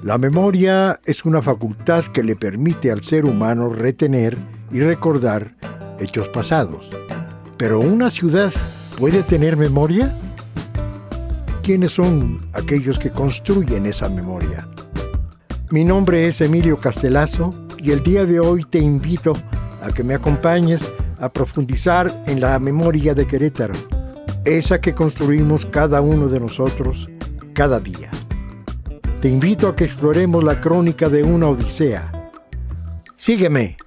La memoria es una facultad que le permite al ser humano retener y recordar hechos pasados. ¿Pero una ciudad puede tener memoria? ¿Quiénes son aquellos que construyen esa memoria? Mi nombre es Emilio Castelazo y el día de hoy te invito a que me acompañes a profundizar en la memoria de Querétaro, esa que construimos cada uno de nosotros cada día. Te invito a que exploremos la crónica de una odisea. Sígueme.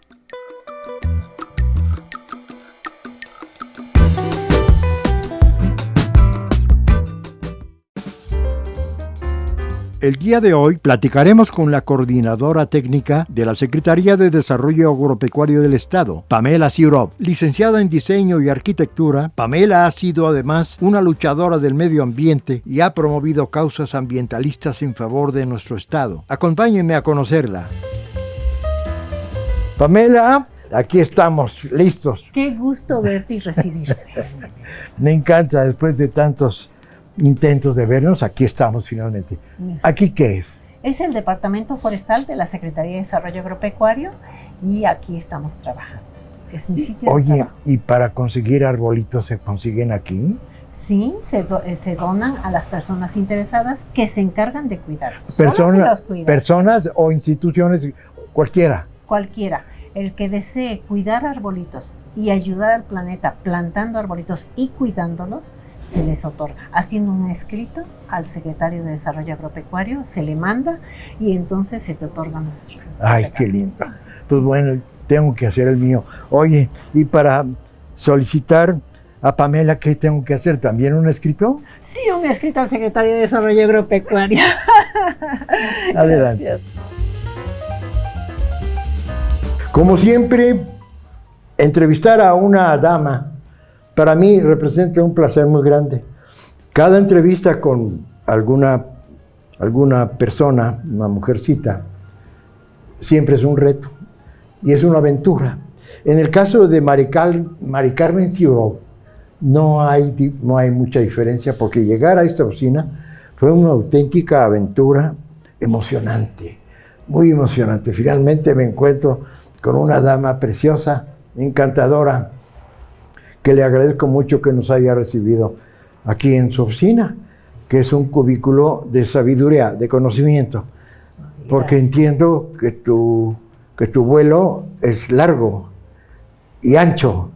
El día de hoy platicaremos con la coordinadora técnica de la Secretaría de Desarrollo Agropecuario del Estado, Pamela Sirov. Licenciada en Diseño y Arquitectura, Pamela ha sido además una luchadora del medio ambiente y ha promovido causas ambientalistas en favor de nuestro Estado. Acompáñenme a conocerla. Pamela, aquí estamos, listos. Qué gusto verte y recibirte. Me encanta, después de tantos intentos de vernos, aquí estamos finalmente. ¿Aquí qué es? Es el Departamento Forestal de la Secretaría de Desarrollo Agropecuario y aquí estamos trabajando. Es mi sitio de trabajo. ¿Y para conseguir arbolitos se consiguen aquí? Sí, se donan a las personas interesadas que se encargan de cuidarlos. Personas o instituciones, cualquiera. Cualquiera. El que desee cuidar arbolitos y ayudar al planeta plantando arbolitos y cuidándolos, se les otorga, haciendo un escrito al secretario de Desarrollo Agropecuario, se le manda y entonces se te otorgan los regalos. Ay, qué lindo. Pues bueno, tengo que hacer el mío. Oye, y para solicitar a Pamela, ¿qué tengo que hacer? ¿También un escrito? Sí, un escrito al secretario de Desarrollo Agropecuario. Adelante. Gracias. Como siempre, entrevistar a una dama para mí representa un placer muy grande. Cada entrevista con alguna persona, una mujercita, siempre es un reto y es una aventura. En el caso de Mari Carmen Sirov, no hay mucha diferencia porque llegar a esta oficina fue una auténtica aventura emocionante, muy emocionante. Finalmente me encuentro con una dama preciosa, encantadora, que le agradezco mucho que nos haya recibido aquí en su oficina, que es un cubículo de sabiduría, de conocimiento, porque entiendo que tu vuelo es largo y ancho,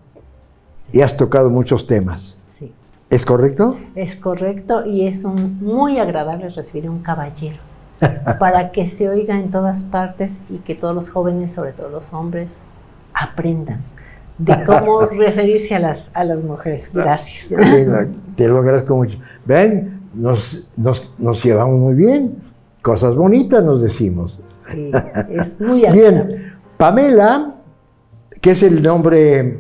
y has tocado muchos temas. Sí. ¿Es correcto? Es correcto, y es muy agradable recibir a un caballero, para que se oiga en todas partes y que todos los jóvenes, sobre todo los hombres, aprendan de cómo referirse a las mujeres. Gracias. Te lo agradezco mucho. Ven, nos llevamos muy bien. Cosas bonitas nos decimos. Sí, es muy agradable. Bien, Pamela, que es el nombre,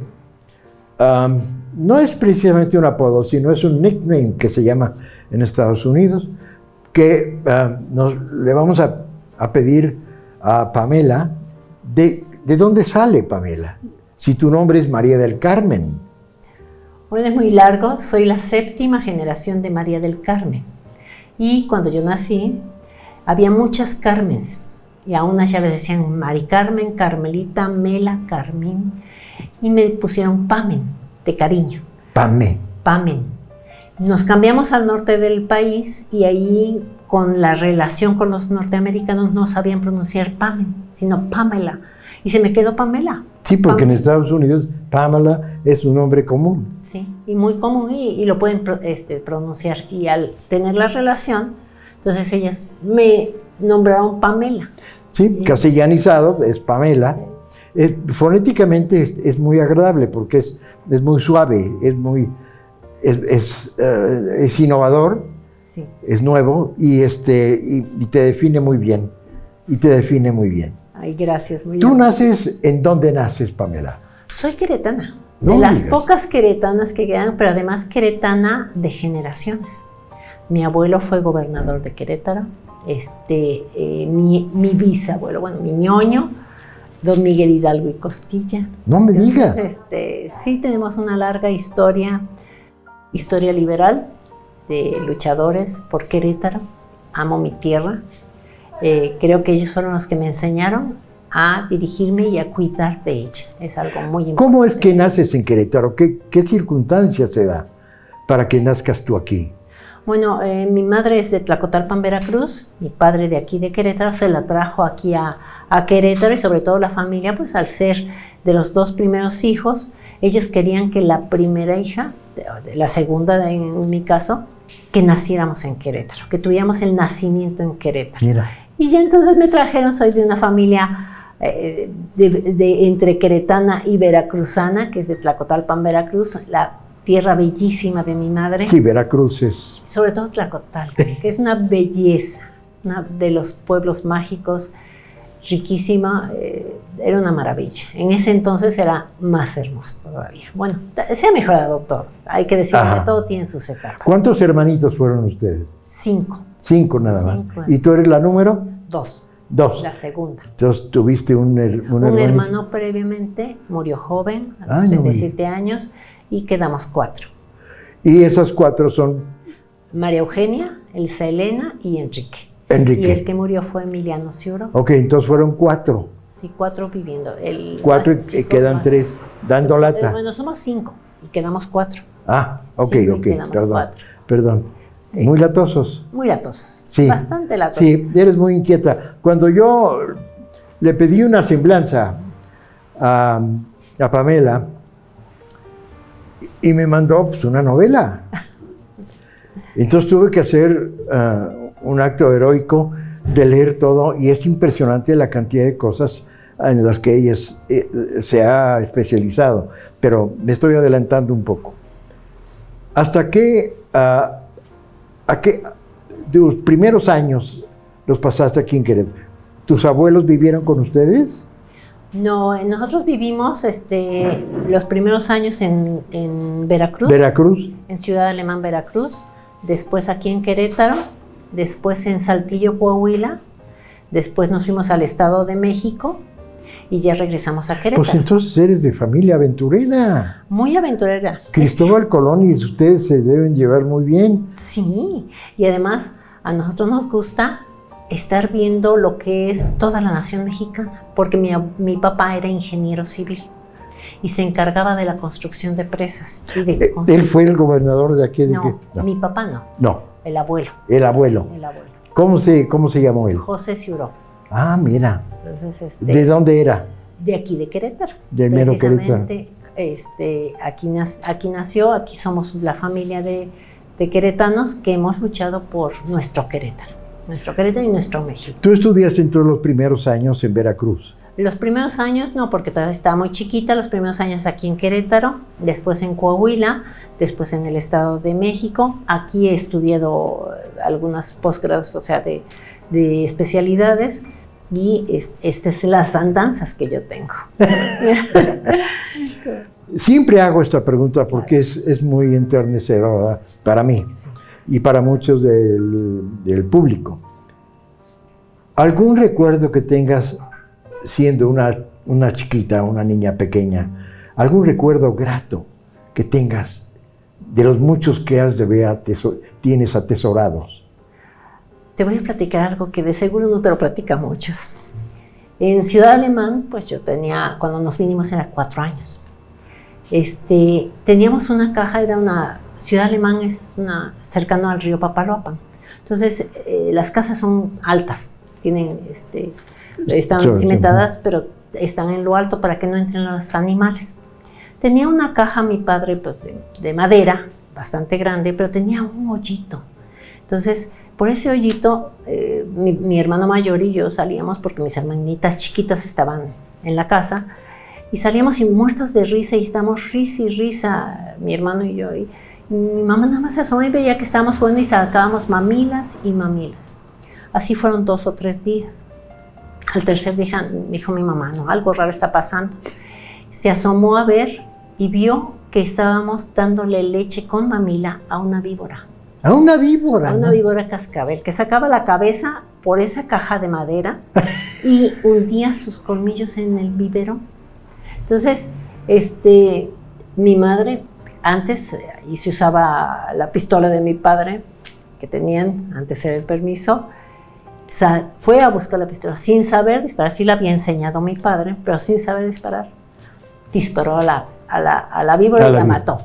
no es precisamente un apodo, sino es un nickname que se llama en Estados Unidos, que le vamos a pedir a Pamela, ¿de dónde sale Pamela? Si tu nombre es María del Carmen. Bueno, es muy largo. Soy la 7ª generación de María del Carmen. Y cuando yo nací, había muchas Cármenes. Y a unas ya les decían Mari Carmen, Carmelita, Mela, Carmín. Y me pusieron Pamen, de cariño. Pamen. Nos cambiamos al norte del país y ahí, con la relación con los norteamericanos, no sabían pronunciar Pamen, sino Pamela. Y se me quedó Pamela. Sí, porque en Estados Unidos Pamela es un nombre común. Sí, y muy común y lo pueden pronunciar. Y al tener la relación, entonces ellas me nombraron Pamela. Sí, castellanizado es Pamela. Sí. Fonéticamente es muy agradable porque es muy suave, es innovador, sí. Es nuevo y te define muy bien. Ay, gracias. ¿Tú naces? ¿En dónde naces, Pamela? Soy queretana, de las pocas queretanas que quedan, pero además queretana de generaciones. Mi abuelo fue gobernador de Querétaro, mi bisabuelo, mi ñoño, don Miguel Hidalgo y Costilla. No me digas. Sí, tenemos una larga historia liberal de luchadores por Querétaro. Amo mi tierra. Creo que ellos fueron los que me enseñaron a dirigirme y a cuidar de ella. Es algo muy importante. ¿Cómo es que naces en Querétaro? ¿Qué circunstancias se da para que nazcas tú aquí? Bueno, mi madre es de Tlacotalpan, Veracruz, mi padre de aquí de Querétaro, se la trajo aquí a Querétaro y sobre todo la familia, pues al ser de los 2 primeros hijos, ellos querían que la primera hija, la segunda en mi caso, que naciéramos en Querétaro, que tuviéramos el nacimiento en Querétaro. Mira. Y ya entonces me trajeron, soy de una familia entre queretana y veracruzana, que es de Tlacotalpan, Veracruz, la tierra bellísima de mi madre. Sí, Veracruz es... Sobre todo Tlacotalpan, que es una belleza, una de los pueblos mágicos, riquísima, era una maravilla. En ese entonces era más hermoso todavía. Bueno, se ha mejorado todo, hay que decir que todo tiene sus etapas. ¿Cuántos hermanitos fueron ustedes? 5. 5 nada más. ¿Y tú eres la número? 2. 2. La segunda. Entonces tuviste un hermano previamente, murió joven, a los 37 años, y quedamos 4. ¿Y esas 4 son? María Eugenia, Elsa Elena y Enrique. Enrique. Y el que murió fue Emiliano Ciuro. Ok, entonces fueron 4. Sí, 4 viviendo. 4 y quedan 3 dando lata. Bueno, somos 5 y quedamos 4. Ah, ok, perdón. 4. Perdón. Sí. Muy latosos. Muy latosos. Sí. Bastante latosos. Sí, eres muy inquieta. Cuando yo le pedí una semblanza a Pamela y me mandó pues, una novela. Entonces tuve que hacer un acto heroico de leer todo y es impresionante la cantidad de cosas en las que ella se ha especializado. Pero me estoy adelantando un poco. ¿Hasta qué... ¿A qué tus primeros años los pasaste aquí en Querétaro? ¿Tus abuelos vivieron con ustedes? No, nosotros vivimos los primeros años en Veracruz. ¿Veracruz? En Ciudad Alemán, Veracruz. Después aquí en Querétaro. Después en Saltillo, Coahuila. Después nos fuimos al Estado de México. Y ya regresamos a Querétaro. Pues entonces eres de familia aventurera. Muy aventurera. Cristóbal Colón y ustedes se deben llevar muy bien. Sí, y además a nosotros nos gusta estar viendo lo que es toda la nación mexicana, porque mi papá era ingeniero civil y se encargaba de la construcción de presas. Y de ¿Él fue el gobernador de aquí? No, mi papá no. No. El abuelo. El abuelo. El abuelo. ¿Cómo se llamó él? José Ciuró. Ah, mira. Entonces, ¿de dónde era? De aquí, de Querétaro. Del mero Querétaro. Aquí nació, aquí somos la familia de queretanos que hemos luchado por nuestro Querétaro y nuestro México. ¿Tú estudiaste en todos los primeros años en Veracruz? Los primeros años no, porque todavía estaba muy chiquita, los primeros años aquí en Querétaro, después en Coahuila, después en el Estado de México. Aquí he estudiado algunas posgrados, o sea, de especialidades. Y estas son las andanzas que yo tengo. Siempre hago esta pregunta porque es muy enternecedora para mí y para muchos del público. ¿Algún recuerdo que tengas siendo una chiquita, una niña pequeña? ¿Algún recuerdo grato que tengas de los muchos que tienes atesorados? Te voy a platicar algo que de seguro no te lo platica muchos. En Ciudad Alemán, pues yo tenía, cuando nos vinimos era 4 años. Teníamos una caja, Ciudad Alemán es cercano al río Papaloapan. Entonces, las casas son altas, están cimentadas, pero están en lo alto para que no entren los animales. Tenía una caja mi padre pues, de madera, bastante grande, pero tenía un hoyito. Entonces, por ese hoyito, mi hermano mayor y yo salíamos porque mis hermanitas chiquitas estaban en la casa y salíamos y muertos de risa y estábamos risa y risa, mi hermano y yo. Y mi mamá nada más se asomó y veía que estábamos jugando y sacábamos mamilas y mamilas. Así fueron 2 o 3 días. Al tercer día dijo mi mamá, no, algo raro está pasando. Se asomó a ver y vio que estábamos dándole leche con mamila a una víbora. ¿A una víbora? A una víbora cascabel, que sacaba la cabeza por esa caja de madera y hundía sus colmillos en el vivero. Entonces, mi madre, antes, y se usaba la pistola de mi padre, que tenían, antes era el permiso, fue a buscar la pistola sin saber disparar. Sí la había enseñado mi padre, pero sin saber disparar. Disparó a la víbora y la mató.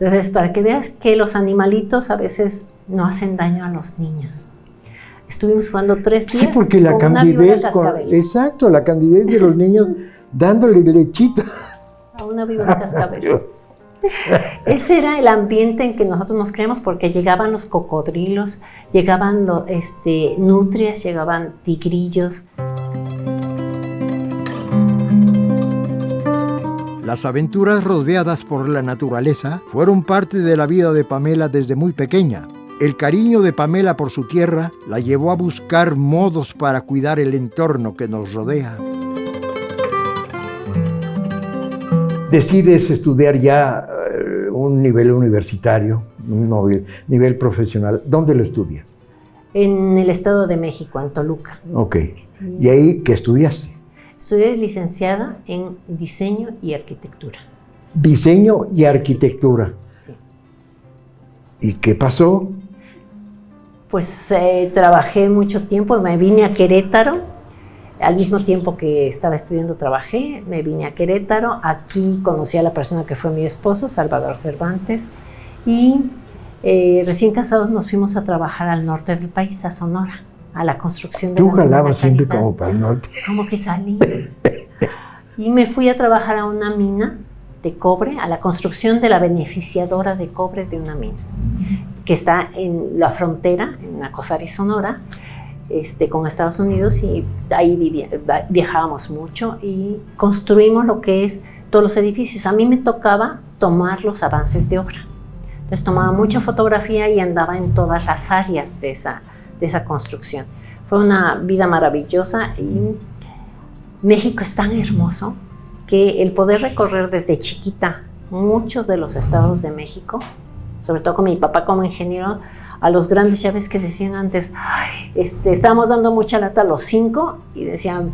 Entonces, para que veas que los animalitos a veces no hacen daño a los niños. Estuvimos jugando 3 días. Sí, porque la candidez, exacto, la candidez de los niños dándole lechita a una víbora cascabel. Ese era el ambiente en que nosotros nos creamos, porque llegaban los cocodrilos, llegaban nutrias, llegaban tigrillos. Las aventuras rodeadas por la naturaleza fueron parte de la vida de Pamela desde muy pequeña. El cariño de Pamela por su tierra la llevó a buscar modos para cuidar el entorno que nos rodea. Decides estudiar ya un nivel universitario, un nivel profesional. ¿Dónde lo estudias? En el Estado de México, en Toluca. Ok. ¿Y ahí qué estudiaste? Estudié licenciada en Diseño y Arquitectura. Diseño y Arquitectura. Sí. ¿Y qué pasó? Pues trabajé mucho tiempo, me vine a Querétaro. Al mismo tiempo que estaba estudiando trabajé, me vine a Querétaro. Aquí conocí a la persona que fue mi esposo, Salvador Cervantes, y recién casados nos fuimos a trabajar al norte del país, a Sonora, a la construcción de la mina. Tú jalabas siempre como para el norte. Como que salí. Y me fui a trabajar a una mina de cobre, a la construcción de la beneficiadora de cobre de una mina, que está en la frontera, en Nacosari, Sonora, con Estados Unidos, y ahí viajábamos mucho y construimos lo que es todos los edificios. A mí me tocaba tomar los avances de obra. Entonces tomaba mucha fotografía y andaba en todas las áreas de esa construcción. Fue una vida maravillosa, y México es tan hermoso que el poder recorrer desde chiquita muchos de los estados de México, sobre todo con mi papá como ingeniero, a los grandes, ya ves que decían antes, estábamos dando mucha lata a los 5 y decían,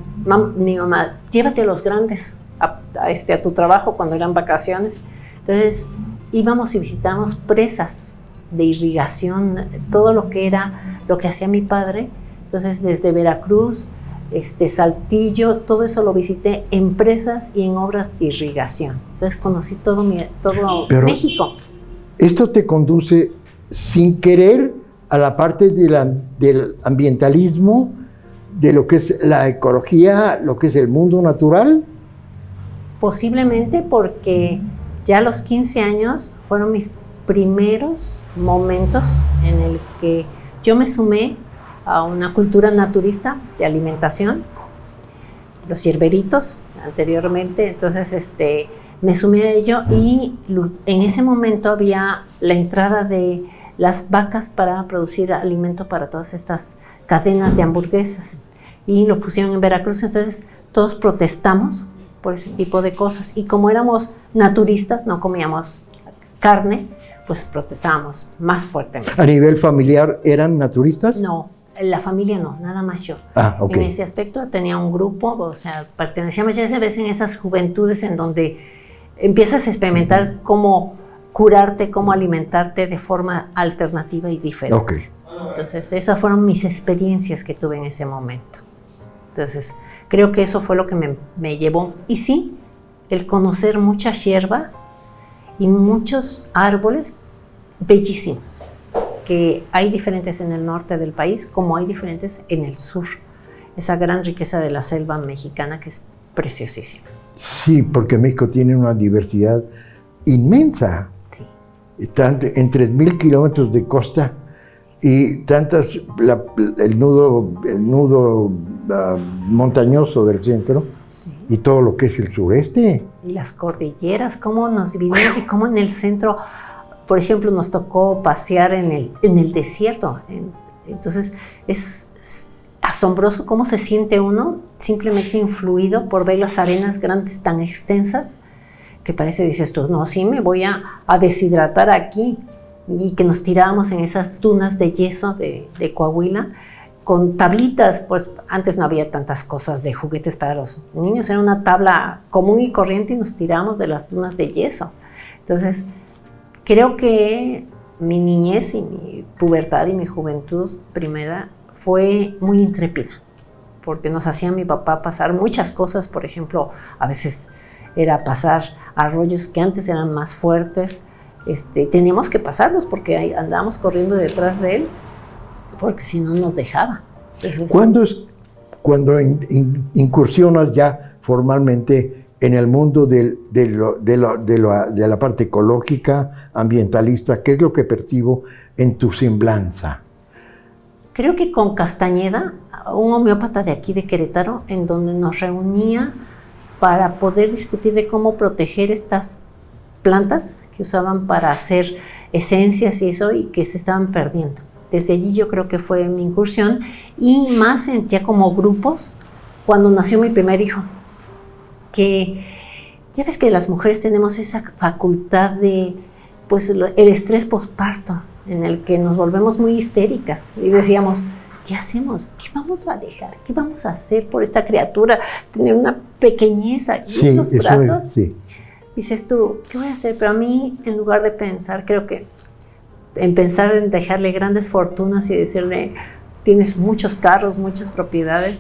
mi mamá, llévate a los grandes a tu trabajo cuando eran vacaciones. Entonces íbamos y visitábamos presas de irrigación, todo lo que hacía mi padre. Entonces desde Veracruz, Saltillo, todo eso lo visité en presas y en obras de irrigación. Entonces conocí todo México. Esto te conduce sin querer a la parte del ambientalismo, de lo que es la ecología, lo que es el mundo natural. Posiblemente porque ya a los 15 años fueron mis primeros momentos en el que yo me sumé a una cultura naturista de alimentación, los yerberitos anteriormente. Entonces me sumé a ello, y en ese momento había la entrada de las vacas para producir alimento para todas estas cadenas de hamburguesas, y lo pusieron en Veracruz. Entonces todos protestamos por ese tipo de cosas, y como éramos naturistas, no comíamos carne, pues protestábamos más fuertemente. ¿A nivel familiar eran naturistas? No, la familia no, nada más yo. Okay. En ese aspecto tenía un grupo, o sea, pertenecíamos ya a veces en esas juventudes en donde empiezas a experimentar cómo curarte, cómo alimentarte de forma alternativa y diferente. Okay. Entonces, esas fueron mis experiencias que tuve en ese momento. Entonces, creo que eso fue lo que me llevó. Y sí, el conocer muchas hierbas y muchos árboles bellísimos, que hay diferentes en el norte del país como hay diferentes en el sur. Esa gran riqueza de la selva mexicana que es preciosísima. Sí, porque México tiene una diversidad inmensa. Sí. En 3,000 kilómetros de costa y tantas, el nudo montañoso del centro, sí, y todo lo que es el sureste. Y las cordilleras, cómo nos dividimos, y cómo en el centro, por ejemplo, nos tocó pasear en el desierto. Entonces es asombroso cómo se siente uno simplemente influido por ver las arenas grandes tan extensas, que parece, dices tú, no, sí me voy a deshidratar aquí, y que nos tirábamos en esas dunas de yeso de Coahuila con tablitas. Pues antes no había tantas cosas de juguetes para los niños, era una tabla común y corriente y nos tirábamos de las dunas de yeso. Entonces creo que mi niñez y mi pubertad y mi juventud primera fue muy intrépida, porque nos hacía mi papá pasar muchas cosas. Por ejemplo, a veces era pasar arroyos que antes eran más fuertes. Teníamos que pasarlos porque andábamos corriendo detrás de él, porque si no nos dejaba. Entonces, ¿Cuándo incursionas ya formalmente en el mundo de la parte ecológica, ambientalista? ¿Qué es lo que percibo en tu semblanza? Creo que con Castañeda, un homeópata de aquí de Querétaro, en donde nos reunía para poder discutir de cómo proteger estas plantas que usaban para hacer esencias y eso, y que se estaban perdiendo. Desde allí yo creo que fue mi incursión, y más ya como grupos, cuando nació mi primer hijo, que ya ves que las mujeres tenemos esa facultad de, pues, el estrés posparto, en el que nos volvemos muy histéricas y decíamos, ¿qué hacemos? ¿Qué vamos a dejar? ¿Qué vamos a hacer por esta criatura? Tener una pequeñez aquí en los brazos. Sí. Dices tú, ¿qué voy a hacer? Pero a mí, en lugar de pensar, creo que en pensar en dejarle grandes fortunas y decirle, tienes muchos carros, muchas propiedades,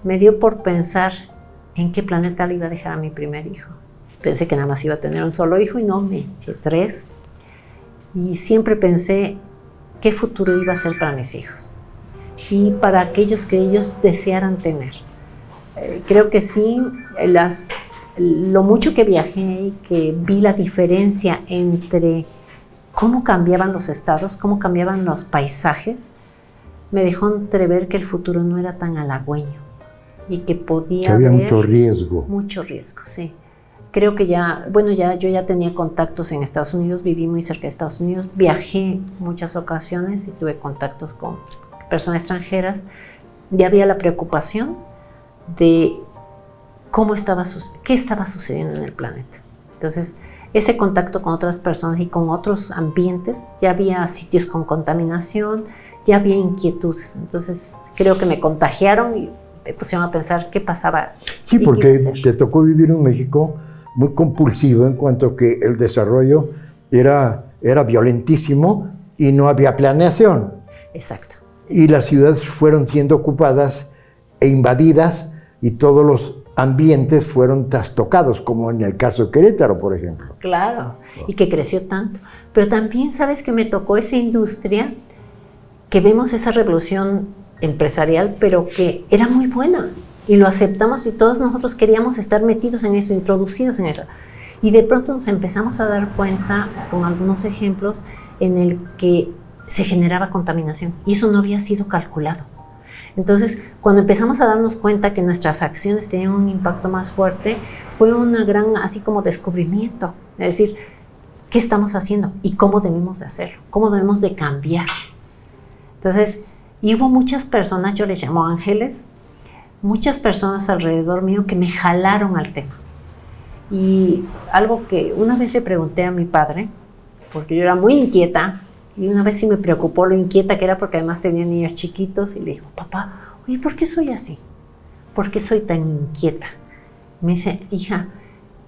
me dio por pensar en qué planeta le iba a dejar a mi primer hijo. Pensé que nada más iba a tener un solo hijo, y no, me eché 3. Y siempre pensé qué futuro iba a ser para mis hijos y para aquellos que ellos desearan tener. Creo que sí, lo mucho que viajé y que vi la diferencia entre cómo cambiaban los estados, cómo cambiaban los paisajes, me dejó entrever que el futuro no era tan halagüeño y que podía había haber mucho riesgo. Mucho riesgo, sí. Creo que yo ya tenía contactos en Estados Unidos, viví muy cerca de Estados Unidos, viajé muchas ocasiones y tuve contactos con personas extranjeras. Ya había la preocupación de qué estaba sucediendo en el planeta. Entonces, ese contacto con otras personas y con otros ambientes, ya había sitios con contaminación, ya había inquietudes. Entonces, creo que me contagiaron y me pusieron a pensar qué pasaba. Sí, porque te tocó vivir en México muy compulsivo, en cuanto a que el desarrollo era violentísimo y no había planeación. Exacto. Y las ciudades fueron siendo ocupadas e invadidas, y todos los ambientes fueron trastocados, como en el caso de Querétaro, por ejemplo. Claro, y que creció tanto. Pero también sabes que me tocó esa industria, que vemos esa revolución empresarial, pero que era muy buena, y lo aceptamos, y todos nosotros queríamos estar metidos en eso, introducidos en eso. Y de pronto nos empezamos a dar cuenta, con algunos ejemplos, en el que se generaba contaminación, y eso no había sido calculado. Entonces, cuando empezamos a darnos cuenta que nuestras acciones tenían un impacto más fuerte, fue una gran, así como descubrimiento, es decir, ¿qué estamos haciendo? ¿Y cómo debemos de hacerlo? ¿Cómo debemos de cambiar? Entonces, y hubo muchas personas, yo les llamo ángeles, muchas personas alrededor mío que me jalaron al tema. Y algo que una vez le pregunté a mi padre, porque yo era muy inquieta, y una vez sí me preocupó lo inquieta que era, porque además tenía niños chiquitos, y le digo, papá, oye, ¿por qué soy así? ¿Por qué soy tan inquieta? Me dice, hija,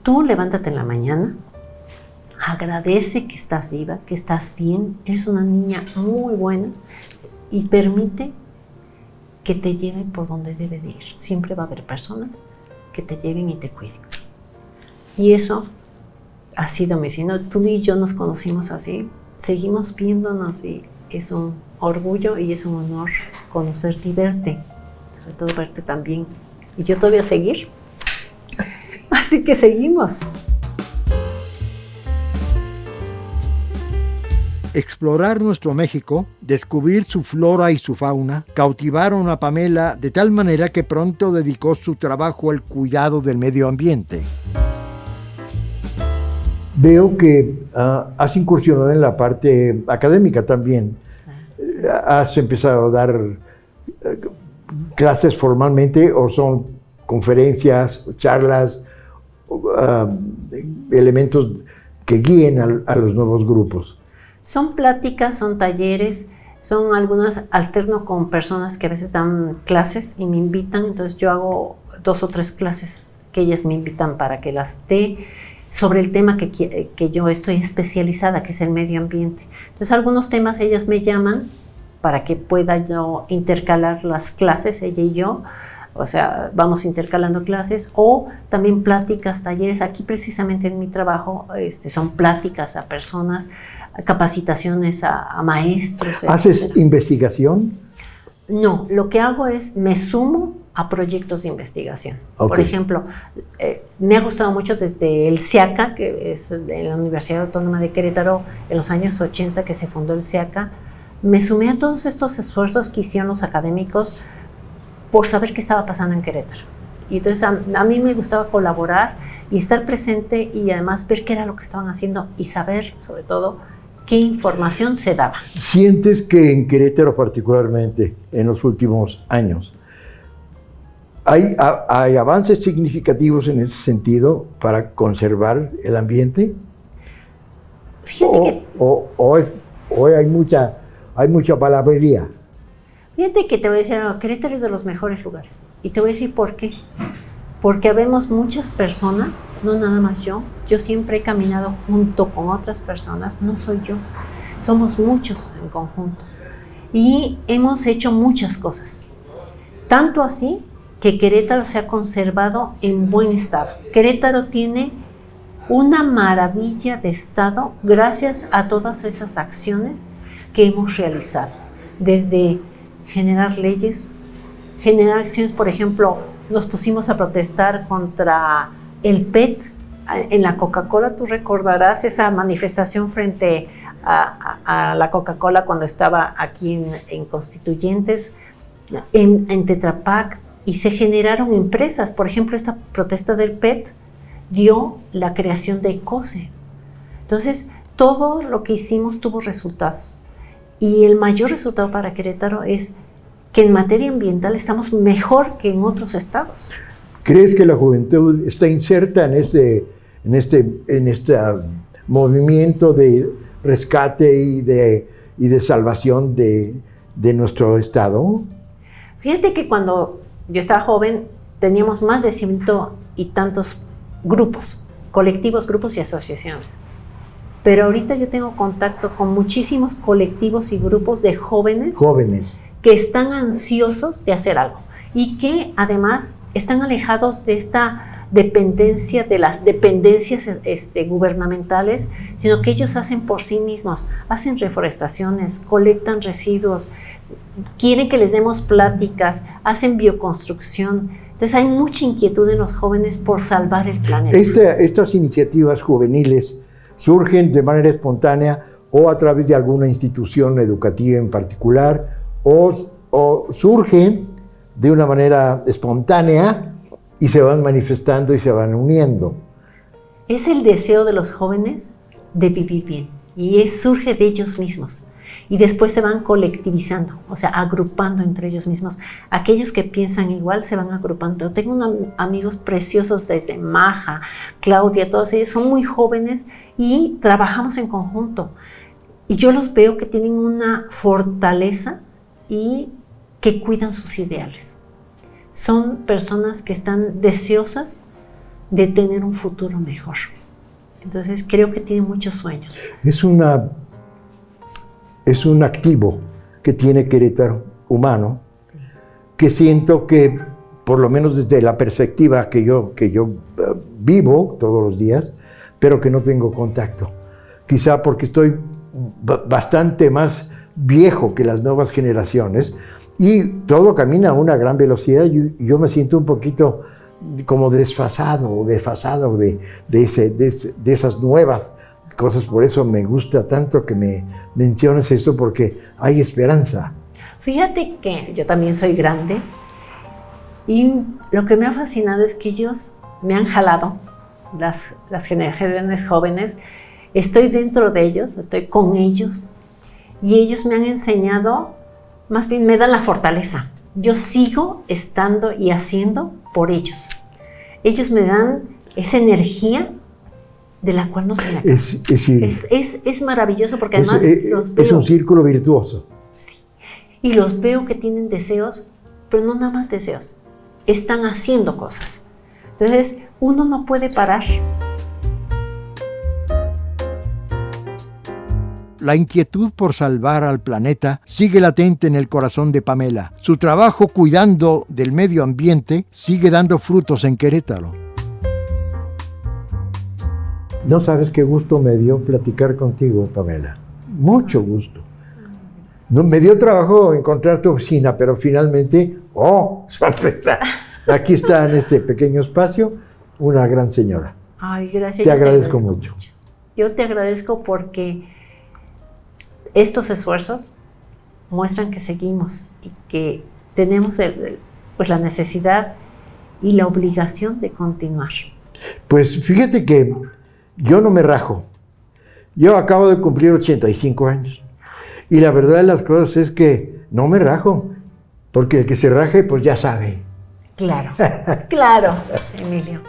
tú levántate en la mañana, agradece que estás viva, que estás bien, eres una niña muy buena, y permite que te lleven por donde debe de ir. Siempre va a haber personas que te lleven y te cuiden. Y eso ha sido mi signo. Tú y yo nos conocimos así, seguimos viéndonos, y es un orgullo y es un honor conocerte y verte, sobre todo verte también. Y yo te voy a seguir, así que seguimos. Explorar nuestro México, descubrir su flora y su fauna, cautivaron a Pamela de tal manera que pronto dedicó su trabajo al cuidado del medio ambiente. Veo que has incursionado en la parte académica también. ¿Has empezado a dar clases formalmente, o son conferencias, charlas, elementos que guíen a los nuevos grupos? Son pláticas, son talleres, son algunas alterno con personas que a veces dan clases y me invitan. Entonces yo hago 2 o 3 clases que ellas me invitan para que las dé, sobre el tema que yo estoy especializada, que es el medio ambiente. Entonces algunos temas ellas me llaman para que pueda yo intercalar las clases, ella y yo. O sea, vamos intercalando clases o también pláticas, talleres. Aquí precisamente en mi trabajo son pláticas a personas, capacitaciones a maestros. ¿Haces etcétera. investigación? No, lo que hago es me sumo a proyectos de investigación. Okay. Por ejemplo, me ha gustado mucho desde el SEACA, que es de la Universidad Autónoma de Querétaro, en los años 80 que se fundó el SEACA. Me sumé a todos estos esfuerzos que hicieron los académicos por saber qué estaba pasando en Querétaro. Y entonces a mí me gustaba colaborar y estar presente y además ver qué era lo que estaban haciendo y saber, sobre todo, qué información se daba. ¿Sientes que en Querétaro particularmente, en los últimos años, hay avances significativos en ese sentido para conservar el ambiente? Fíjate ¿O hay mucha palabrería? Fíjate que te voy a decir, Querétaro es de los mejores lugares. Y te voy a decir por qué. Porque habemos muchas personas, no nada más yo. Yo siempre he caminado junto con otras personas, no soy yo. Somos muchos en conjunto. Y hemos hecho muchas cosas. Tanto así que Querétaro se ha conservado en buen estado. Querétaro tiene una maravilla de estado gracias a todas esas acciones que hemos realizado. Desde generar leyes, generar acciones, por ejemplo, nos pusimos a protestar contra el PET en la Coca-Cola. Tú recordarás esa manifestación frente a la Coca-Cola cuando estaba aquí en Constituyentes, en Tetra Pak, y se generaron empresas. Por ejemplo, esta protesta del PET dio la creación de ECOSE. Entonces, todo lo que hicimos tuvo resultados. Y el mayor resultado para Querétaro es que en materia ambiental estamos mejor que en otros estados. ¿Crees que la juventud está inserta en este movimiento de rescate y de salvación de nuestro estado? Fíjate que cuando yo estaba joven teníamos más de 100 y tantos grupos, colectivos, grupos y asociaciones. Pero ahorita yo tengo contacto con muchísimos colectivos y grupos de jóvenes que están ansiosos de hacer algo y que además están alejados de esta dependencia, de las dependencias gubernamentales, sino que ellos hacen por sí mismos, hacen reforestaciones, colectan residuos, quieren que les demos pláticas, hacen bioconstrucción. Entonces hay mucha inquietud en los jóvenes por salvar el planeta. Estas iniciativas juveniles surgen de manera espontánea o a través de alguna institución educativa en particular, o surgen de una manera espontánea y se van manifestando y se van uniendo. Es el deseo de los jóvenes de vivir bien y surge de ellos mismos. Y después se van colectivizando, o sea, agrupando entre ellos mismos. Aquellos que piensan igual se van agrupando. Tengo amigos preciosos desde Maja, Claudia, todos ellos son muy jóvenes y trabajamos en conjunto. Y yo los veo que tienen una fortaleza y que cuidan sus ideales. Son personas que están deseosas de tener un futuro mejor. Entonces creo que tienen muchos sueños. Es un activo que tiene Querétaro, humano, que siento que, por lo menos desde la perspectiva que yo vivo todos los días, pero que no tengo contacto. Quizá porque estoy bastante más viejo que las nuevas generaciones y todo camina a una gran velocidad y yo me siento un poquito como desfasado de esas nuevas cosas. Por eso me gusta tanto que me menciones esto, porque hay esperanza. Fíjate que yo también soy grande y lo que me ha fascinado es que ellos me han jalado, las generaciones jóvenes. Estoy dentro de ellos, estoy con ellos y ellos me han enseñado, más bien me dan la fortaleza. Yo sigo estando y haciendo por ellos. Ellos me dan esa energía de la cual no se me acaba. Es maravilloso porque además es un círculo virtuoso. Sí. Y los veo que tienen deseos, pero no nada más deseos, están haciendo cosas. Entonces uno no puede parar. la inquietud por salvar al planeta sigue latente en el corazón de Pamela. Su trabajo cuidando del medio ambiente sigue dando frutos en Querétaro. No sabes qué gusto me dio platicar contigo, Pamela. Mucho gusto. No, me dio trabajo encontrar tu oficina, pero finalmente, ¡oh, sorpresa! Aquí está en este pequeño espacio una gran señora. Ay, gracias. Te agradezco mucho. Yo te agradezco porque estos esfuerzos muestran que seguimos y que tenemos pues la necesidad y la obligación de continuar. Pues fíjate que yo no me rajo. Yo acabo de cumplir 85 años. Y la verdad de las cosas es que no me rajo. Porque el que se raje, pues ya sabe. Claro, claro, Emilio.